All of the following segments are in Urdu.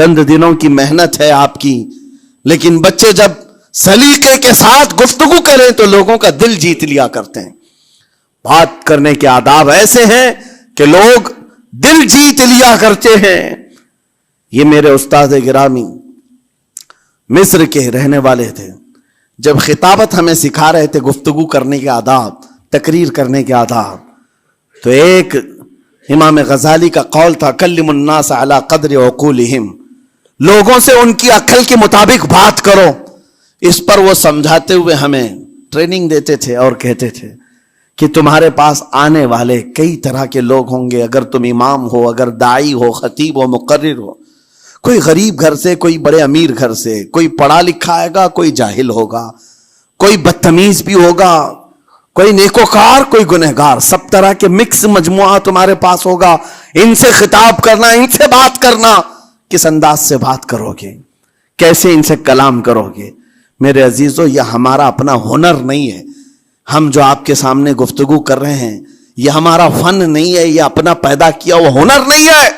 چند دنوں کی محنت ہے آپ کی، لیکن بچے جب سلیقے کے ساتھ گفتگو کریں تو لوگوں کا دل جیت لیا کرتے ہیں. بات کرنے کے آداب ایسے ہیں کہ لوگ دل جیت لیا کرتے ہیں. یہ میرے استاد گرامی مصر کے رہنے والے تھے. جب خطابت ہمیں سکھا رہے تھے گفتگو کرنے کے آداب، تقریر کرنے کے آداب، تو ایک امام غزالی کا قول تھا کلم الناس علی قدر عقولہم، لوگوں سے ان کی عقل کے مطابق بات کرو. اس پر وہ سمجھاتے ہوئے ہمیں ٹریننگ دیتے تھے اور کہتے تھے کہ تمہارے پاس آنے والے کئی طرح کے لوگ ہوں گے. اگر تم امام ہو، اگر داعی ہو، خطیب ہو، مقرر ہو، کوئی غریب گھر سے، کوئی بڑے امیر گھر سے، کوئی پڑھا لکھا آئے گا، کوئی جاہل ہوگا، کوئی بدتمیز بھی ہوگا، کوئی نیکوکار، کوئی گنہگار، سب طرح کے مکس مجموعہ تمہارے پاس ہوگا. ان سے خطاب کرنا، ان سے بات کرنا، کس انداز سے بات کرو گے، کیسے ان سے کلام کرو گے. میرے عزیزو، یہ ہمارا اپنا ہنر نہیں ہے. ہم جو آپ کے سامنے گفتگو کر رہے ہیں یہ ہمارا فن نہیں ہے، یہ اپنا پیدا کیا وہ ہنر نہیں ہے.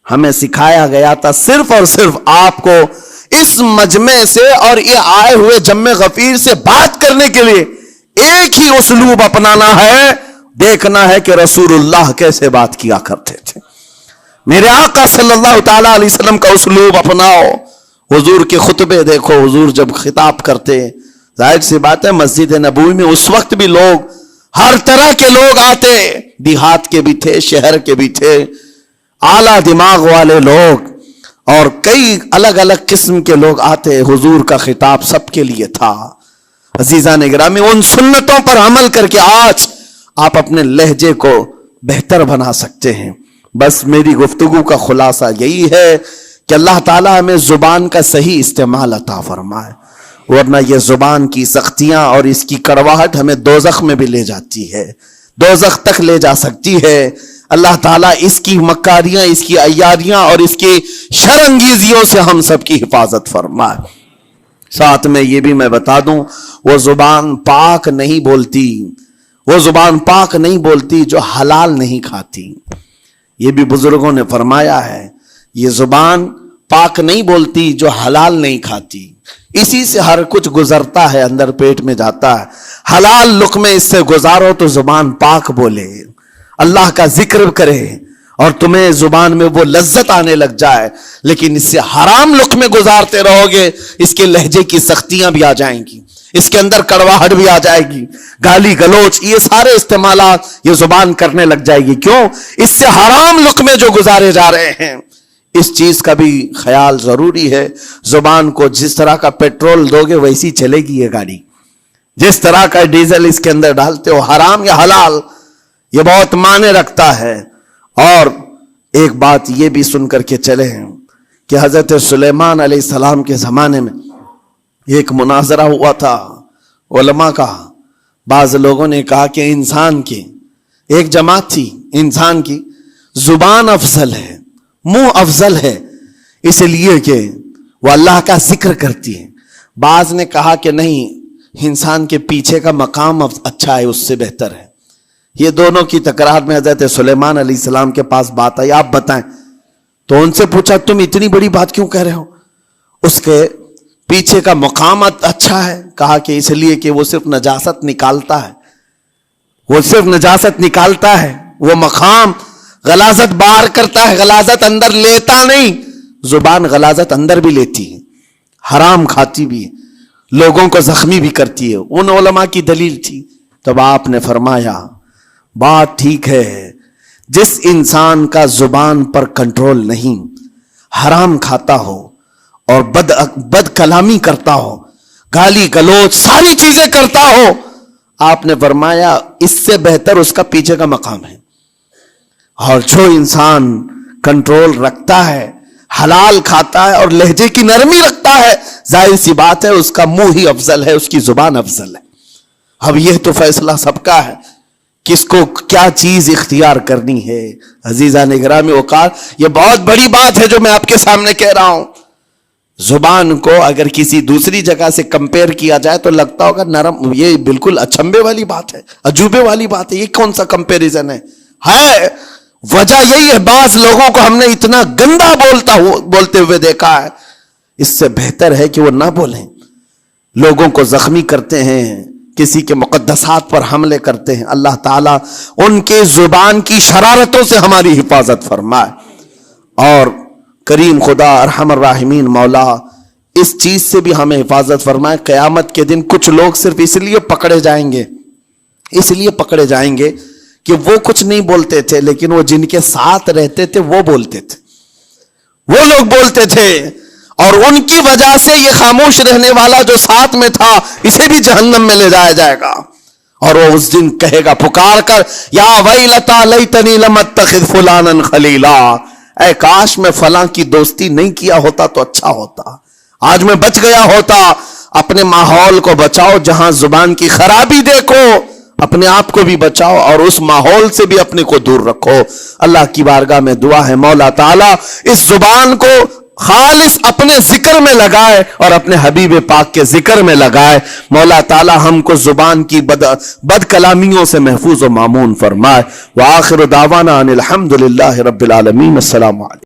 ہمیں سکھایا گیا تھا صرف اور صرف آپ کو اس مجمع سے اور یہ آئے ہوئے جمع غفیر سے بات کرنے کے لیے ایک ہی اسلوب اپنانا ہے. دیکھنا ہے کہ رسول اللہ کیسے بات کیا کرتے تھے. میرے آقا صلی اللہ تعالی علیہ وسلم کا اسلوب اپناؤ. حضور کے خطبے دیکھو، حضور جب خطاب کرتے، ظاہر سی بات ہے مسجد نبوی میں اس وقت بھی لوگ، ہر طرح کے لوگ آتے، دیہات کے بھی تھے، شہر کے بھی تھے، اعلیٰ دماغ والے لوگ اور کئی الگ الگ قسم کے لوگ آتے. حضور کا خطاب سب کے لیے تھا. عزیزان گرامی، ان سنتوں پر عمل کر کے آج آپ اپنے لہجے کو بہتر بنا سکتے ہیں. بس میری گفتگو کا خلاصہ یہی ہے کہ اللہ تعالیٰ ہمیں زبان کا صحیح استعمال عطا فرمائے، ورنہ یہ زبان کی سختیاں اور اس کی کڑواہٹ ہمیں دوزخ میں بھی لے جاتی ہے، دوزخ تک لے جا سکتی ہے. اللہ تعالیٰ اس کی مکاریاں، اس کی عیاریاں اور اس کی شرانگیزیوں سے ہم سب کی حفاظت فرمائے. ساتھ میں یہ بھی میں بتا دوں، وہ زبان پاک نہیں بولتی، وہ زبان پاک نہیں بولتی جو حلال نہیں کھاتی. یہ بھی بزرگوں نے فرمایا ہے، یہ زبان پاک نہیں بولتی جو حلال نہیں کھاتی. اسی سے ہر کچھ گزرتا ہے، اندر پیٹ میں جاتا ہے. حلال لقمے اس سے گزارو تو زبان پاک بولے، اللہ کا ذکر کرے اور تمہیں زبان میں وہ لذت آنے لگ جائے. لیکن اس سے حرام لقمے گزارتے رہو گے، اس کے لہجے کی سختیاں بھی آ جائیں گی، اس کے اندر کڑواہٹ بھی آ جائے گی، گالی گلوچ، یہ سارے استعمالات یہ زبان کرنے لگ جائے گی. کیوں؟ اس سے حرام لقمے جو گزارے جا رہے ہیں. اس چیز کا بھی خیال ضروری ہے. زبان کو جس طرح کا پیٹرول دو گے ویسی چلے گی یہ گاڑی. جس طرح کا ڈیزل اس کے اندر ڈالتے ہو، حرام یا حلال، یہ بہت معنی رکھتا ہے. اور ایک بات یہ بھی سن کر کے چلے ہیں کہ حضرت سلیمان علیہ السلام کے زمانے میں ایک مناظرہ ہوا تھا علماء کا. بعض لوگوں نے کہا کہ انسان کی ایک جماعت تھی، انسان کی زبان افضل ہے، منہ افضل ہے، اس لیے کہ وہ اللہ کا ذکر کرتی ہے. بعض نے کہا کہ نہیں، انسان کے پیچھے کا مقام اچھا ہے، اس سے بہتر ہے. یہ دونوں کی تکرار میں حضرت سلیمان علیہ السلام کے پاس بات آئی، آپ بتائیں. تو ان سے پوچھا تم اتنی بڑی بات کیوں کہہ رہے ہو؟ اس کے پیچھے کا مقام اچھا ہے. کہا کہ اس لیے کہ وہ صرف نجاست نکالتا ہے، وہ صرف نجاست نکالتا ہے، وہ مقام غلاظت باہر کرتا ہے، غلاظت اندر لیتا نہیں. زبان غلاظت اندر بھی لیتی ہے، حرام کھاتی بھی ہے، لوگوں کو زخمی بھی کرتی ہے. ان علماء کی دلیل تھی. تب آپ نے فرمایا بات ٹھیک ہے، جس انسان کا زبان پر کنٹرول نہیں، حرام کھاتا ہو اور بد کلامی کرتا ہو، گالی گلوچ ساری چیزیں کرتا ہو، آپ نے فرمایا اس سے بہتر اس کا پیچھے کا مقام ہے. اور جو انسان کنٹرول رکھتا ہے، حلال کھاتا ہے اور لہجے کی نرمی رکھتا ہے، ظاہر سی بات ہے اس کا منہ ہی افضل ہے، اس کی زبان افضل ہے. اب یہ تو فیصلہ سب کا ہے، کس کو کیا چیز اختیار کرنی ہے. عزیزان گرامی اوقات، یہ بہت بڑی بات ہے جو میں آپ کے سامنے کہہ رہا ہوں. زبان کو اگر کسی دوسری جگہ سے کمپیئر کیا جائے تو لگتا ہوگا نرم، یہ بالکل اچنبے والی بات ہے، عجوبے والی بات ہے، یہ کون سا کمپیریزن ہے. وجہ یہی ہے بعض لوگوں کو ہم نے اتنا گندا بولتے ہوئے دیکھا ہے، اس سے بہتر ہے کہ وہ نہ بولیں. لوگوں کو زخمی کرتے ہیں، کسی کے مقدسات پر حملے کرتے ہیں. اللہ تعالیٰ ان کے زبان کی شرارتوں سے ہماری حفاظت فرمائے. اور کریم خدا ارحم الراحمین مولا اس چیز سے بھی ہمیں حفاظت فرمائے. قیامت کے دن کچھ لوگ صرف اس لیے پکڑے جائیں گے کہ وہ کچھ نہیں بولتے تھے، لیکن وہ جن کے ساتھ رہتے تھے وہ بولتے تھے، وہ لوگ بولتے تھے، اور ان کی وجہ سے یہ خاموش رہنے والا جو ساتھ میں تھا اسے بھی جہنم میں لے جایا جائے گا. اور وہ اس دن کہے گا پکار کر، یا ویلتا لیتنی لم اتخذ فلانا خلیلا، اے کاش میں فلاں کی دوستی نہیں کیا ہوتا تو اچھا ہوتا، آج میں بچ گیا ہوتا. اپنے ماحول کو بچاؤ، جہاں زبان کی خرابی دیکھو اپنے آپ کو بھی بچاؤ اور اس ماحول سے بھی اپنے کو دور رکھو. اللہ کی بارگاہ میں دعا ہے مولا تعالیٰ اس زبان کو خالص اپنے ذکر میں لگائے اور اپنے حبیب پاک کے ذکر میں لگائے. مولا تعالیٰ ہم کو زبان کی بد کلامیوں سے محفوظ و مامون فرمائے. وآخر دعوانا ان الحمد للہ رب العالمین. السلام علیکم.